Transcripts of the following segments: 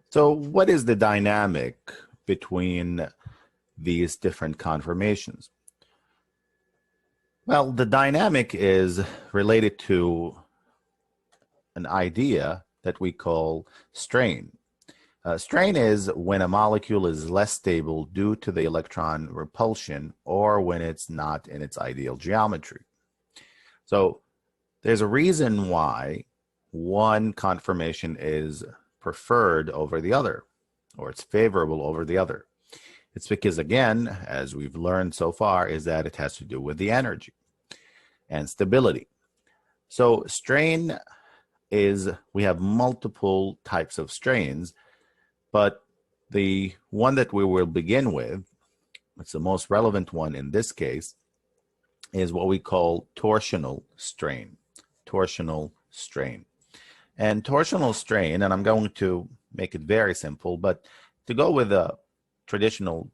So what is the dynamic between these different conformations? Well, the dynamic is related to an idea that we call strain. Strain is when a molecule is less stable due to the electron repulsion or when it's not in its ideal geometry. So there's a reason why one conformation is preferred over the other, or it's favorable over the other. It's because, again, as we've learned so far, is that it has to do with the energy and stability. So strain is, we have multiple types of strains, but the one that we will begin with, it's the most relevant one in this case, is what we call torsional strain. Torsional strain. And torsional strain, and I'm going to make it very simple, but to go with a traditional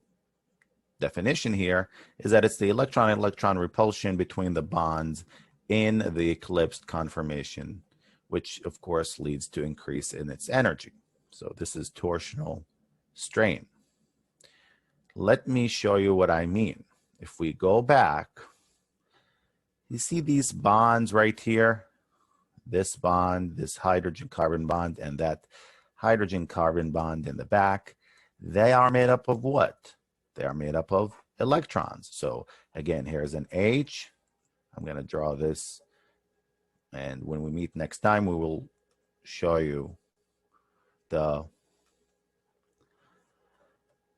definition here, is that it's the electron-electron repulsion between the bonds in the eclipsed conformation, which of course leads to increase in its energy. So this is torsional strain. Let me show you what I mean. If we go back, you see these bonds right here? This bond, this hydrogen-carbon bond, and that hydrogen-carbon bond in the back, they are made up of what? They are made up of electrons. So again, here's an H. I'm going to draw this, and when we meet next time, we will show you the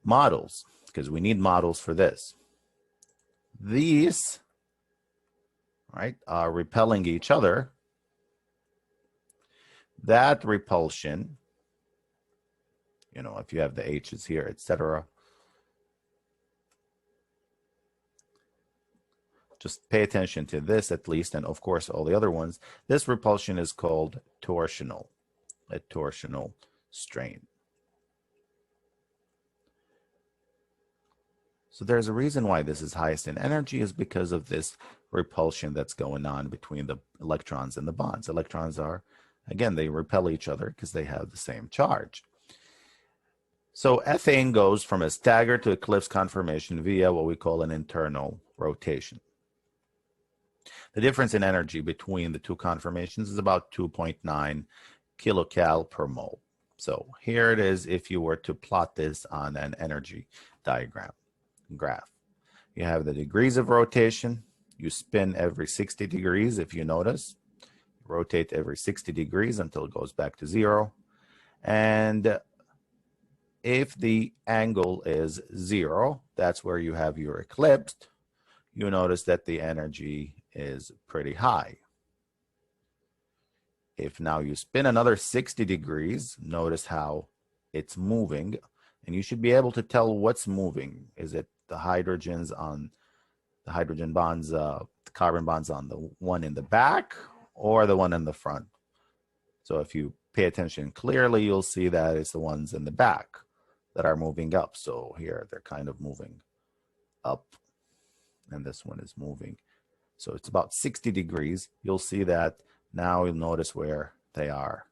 models, because we need models for this. These, right, are repelling each other. That repulsion, you know, if you have the H's here, etc., just pay attention to this at least, and of course all the other ones. This repulsion is called torsional, a torsional strain. So there's a reason why this is highest in energy, is because of this repulsion that's going on between the electrons and the bonds. Electrons are, again, they repel each other because they have the same charge. So ethane goes from a staggered to eclipse conformation via what we call an internal rotation. The difference in energy between the two conformations is about 2.9 kilocal per mole. So here it is if you were to plot this on an energy graph. You have the degrees of rotation. You spin every 60 degrees, if you notice. Rotate every 60 degrees until it goes back to 0. And if the angle is 0, that's where you have your eclipsed. You notice that the energy is pretty high. If now you spin another 60 degrees, notice how it's moving, and you should be able to tell what's moving. Is it the hydrogens on the hydrogen bonds, the carbon bonds on the one in the back or the one in the front? So if you pay attention clearly, you'll see that it's the ones in the back that are moving up. So here they're kind of moving up, and this one is moving. So it's about 60 degrees. You'll see that now. You'll notice where they are.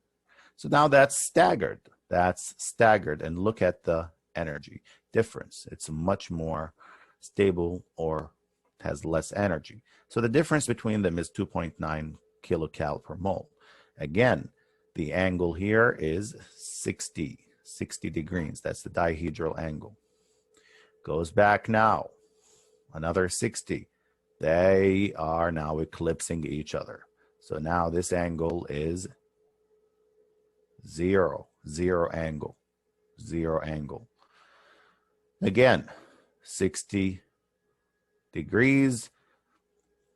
So now that's staggered. That's staggered. And look at the energy difference. It's much more stable, or has less energy. So the difference between them is 2.9 kilocal per mole. Again, the angle here is 60 degrees. That's the dihedral angle. Goes back now, another 60. They are now eclipsing each other. So now this angle is 0 angle. Again, 60 degrees.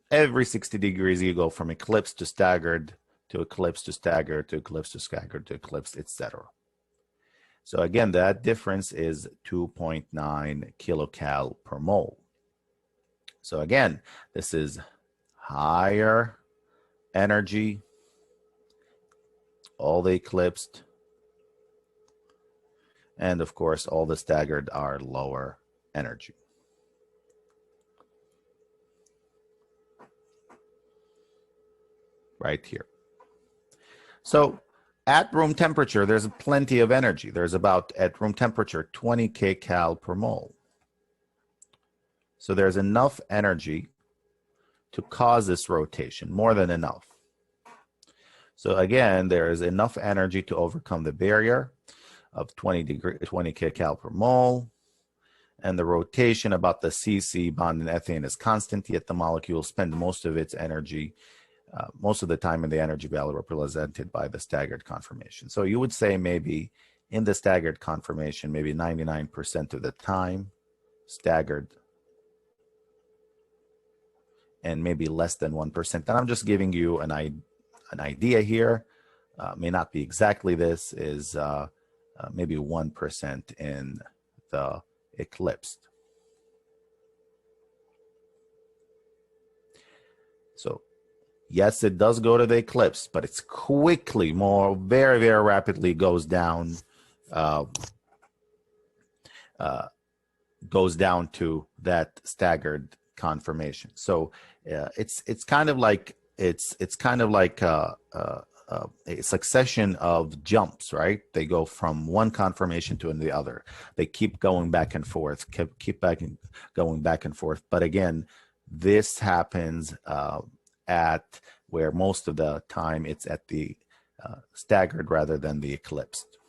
Every 60 degrees you go from eclipse to staggered, to eclipse to staggered, to eclipse to staggered, to eclipse, etc. So again, that difference is 2.9 kilocal per mole. So again, this is higher energy, all the eclipsed, and of course all the staggered are lower energy. Right here. So At room temperature, there's plenty of energy. There's about, at room temperature, 20 kcal per mole. So there's enough energy to cause this rotation, more than enough. So again, there is enough energy to overcome the barrier of 20 kcal per mole. And the rotation about the CC bond in ethane is constant, yet the molecule spends most of its energy, most of the time in the energy value represented by the staggered conformation. So you would say maybe in the staggered conformation, maybe 99% of the time, staggered, and maybe less than 1%. And I'm just giving you an idea here. May not be exactly this, is maybe 1% in the eclipsed. So yes, it does go to the eclipse, but it's quickly, very, very rapidly goes down, to that staggered conformation. So it's kind of like a succession of jumps, right? They go from one conformation to the other. They keep going back and forth, going back and forth. But again, this happens at where most of the time it's at the staggered rather than the eclipsed.